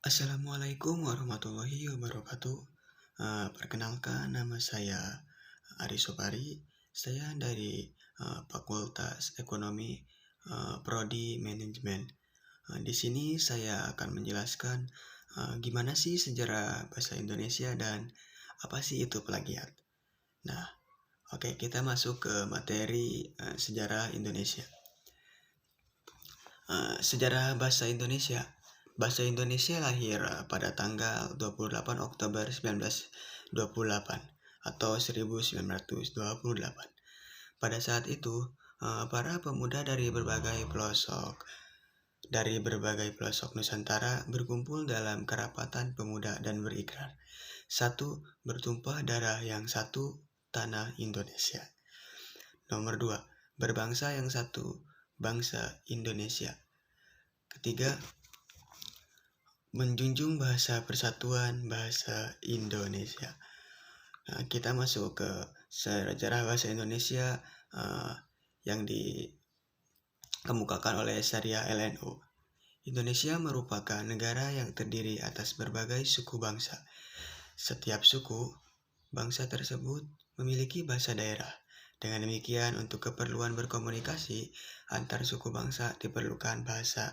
Assalamualaikum warahmatullahi wabarakatuh. Perkenalkan, nama saya Ari Sopari. Saya dari Fakultas Ekonomi, Prodi Manajemen. Di sini saya akan menjelaskan gimana sih sejarah bahasa Indonesia dan apa sih itu plagiat. Nah, oke, kita masuk ke materi sejarah Indonesia. Sejarah bahasa Indonesia. Bahasa Indonesia lahir pada tanggal 28 Oktober 1928 atau 1928. Pada saat itu, para pemuda dari berbagai pelosok Nusantara berkumpul dalam kerapatan pemuda dan berikrar, satu, bertumpah darah yang satu, tanah Indonesia. Nomor 2, berbangsa yang satu, bangsa Indonesia. Ketiga, menjunjung bahasa persatuan bahasa Indonesia. Nah, kita masuk ke sejarah bahasa Indonesia yang dikemukakan oleh Syariah LNU. Indonesia merupakan negara yang terdiri atas berbagai suku bangsa. Setiap suku bangsa tersebut memiliki bahasa daerah. Dengan demikian, untuk keperluan berkomunikasi antar suku bangsa diperlukan bahasa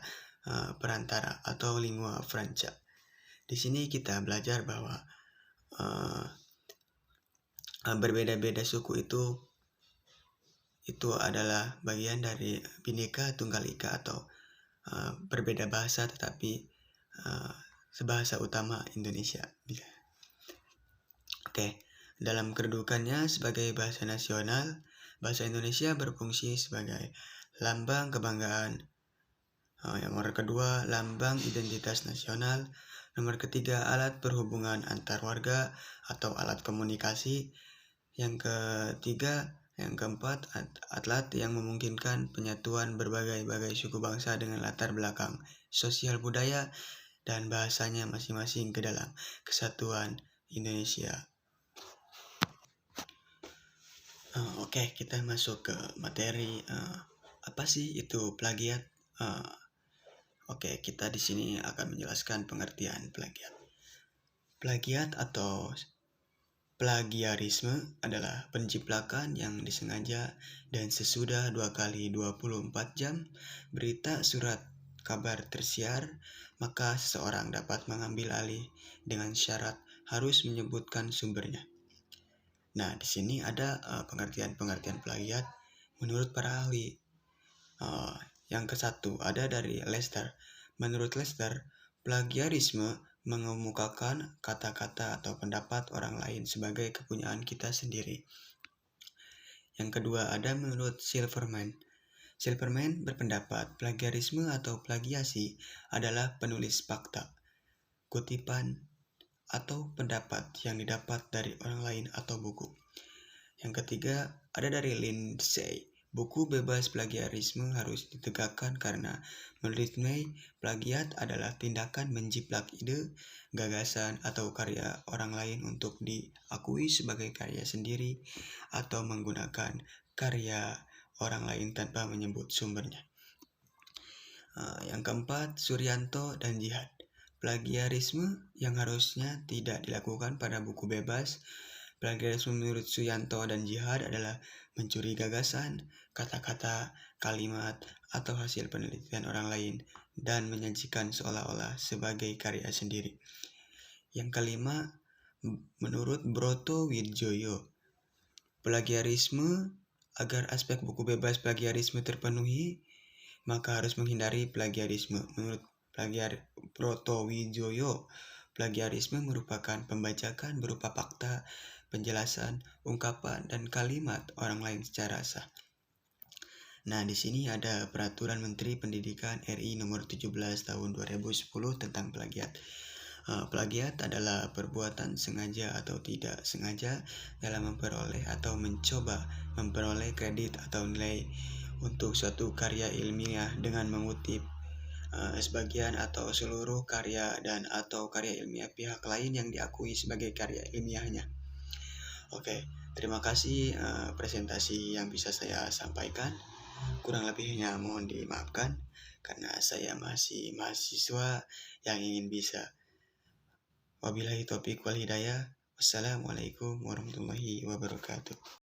perantara atau lingua franca. Di sini kita belajar bahwa berbeda-beda suku itu adalah bagian dari Bhinneka Tunggal Ika atau berbeda bahasa tetapi sebahasa utama Indonesia. Oke, dalam kedudukannya sebagai bahasa nasional, bahasa Indonesia berfungsi sebagai lambang kebanggaan. Yang nomor kedua, lambang identitas nasional. Nomor ketiga, alat perhubungan antar warga atau alat komunikasi. Yang keempat, alat yang memungkinkan penyatuan berbagai suku bangsa dengan latar belakang sosial budaya dan bahasanya masing-masing ke dalam kesatuan Indonesia. Oke, kita masuk ke materi apa sih itu plagiat. Oke, kita di sini akan menjelaskan pengertian plagiat. Plagiat atau plagiarisme adalah penjiplakan yang disengaja dan sesudah 2 kali 24 jam berita surat kabar tersiar, maka seseorang dapat mengambil alih dengan syarat harus menyebutkan sumbernya. Nah, di sini ada pengertian plagiat menurut para ahli. Yang ke-1 ada dari Lester. Menurut Lester, plagiarisme mengemukakan kata-kata atau pendapat orang lain sebagai kepunyaan kita sendiri. Yang kedua ada menurut Silverman. Silverman berpendapat plagiarisme atau plagiasi adalah penulis fakta, kutipan, atau pendapat yang didapat dari orang lain atau buku. Yang ketiga ada dari Lindsay. Buku bebas plagiarisme harus ditegakkan karena menurut May, plagiat adalah tindakan menjiplak ide, gagasan, atau karya orang lain untuk diakui sebagai karya sendiri atau menggunakan karya orang lain tanpa menyebut sumbernya. Yang keempat, Suryanto dan Jihad. Plagiarisme yang harusnya tidak dilakukan pada buku bebas. Plagiarisme menurut Suryanto dan Jihad adalah mencuri gagasan, kata-kata, kalimat, atau hasil penelitian orang lain dan menyajikan seolah-olah sebagai karya sendiri. Yang kelima, menurut Broto Widjoyo, plagiarisme agar aspek buku bebas plagiarisme terpenuhi, maka harus menghindari plagiarisme. Menurut Broto Widjoyo, plagiarisme merupakan pembajakan berupa fakta, penjelasan, ungkapan, dan kalimat orang lain secara sah. Nah, di sini ada Peraturan Menteri Pendidikan RI nomor 17 tahun 2010 tentang plagiat. Plagiat adalah perbuatan sengaja atau tidak sengaja dalam memperoleh atau mencoba memperoleh kredit atau nilai untuk suatu karya ilmiah dengan mengutip sebagian atau seluruh karya dan atau karya ilmiah pihak lain yang diakui sebagai karya ilmiahnya. Oke, terima kasih presentasi yang bisa saya sampaikan. Kurang lebihnya mohon dimaafkan karena saya masih mahasiswa yang ingin bisa Wabillahi taufiq wal hidayah. Wassalamualaikum warahmatullahi wabarakatuh.